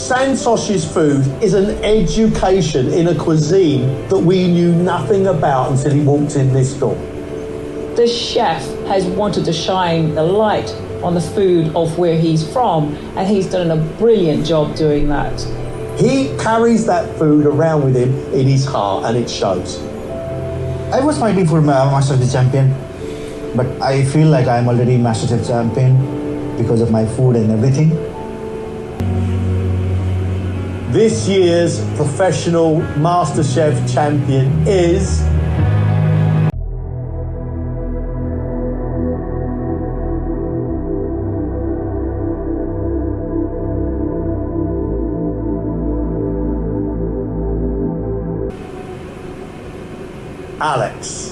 Santosh's food is an education in a cuisine that we knew nothing about until he walked in this door. The chef has wanted to shine the light on the food of where he's from, and he's done a brilliant job doing that. He carries that food around with him in his heart, and it shows. I was fighting for MasterChef champion, but I feel like I'm already MasterChef champion because of my food and everything. This year's professional MasterChef champion is... Alex.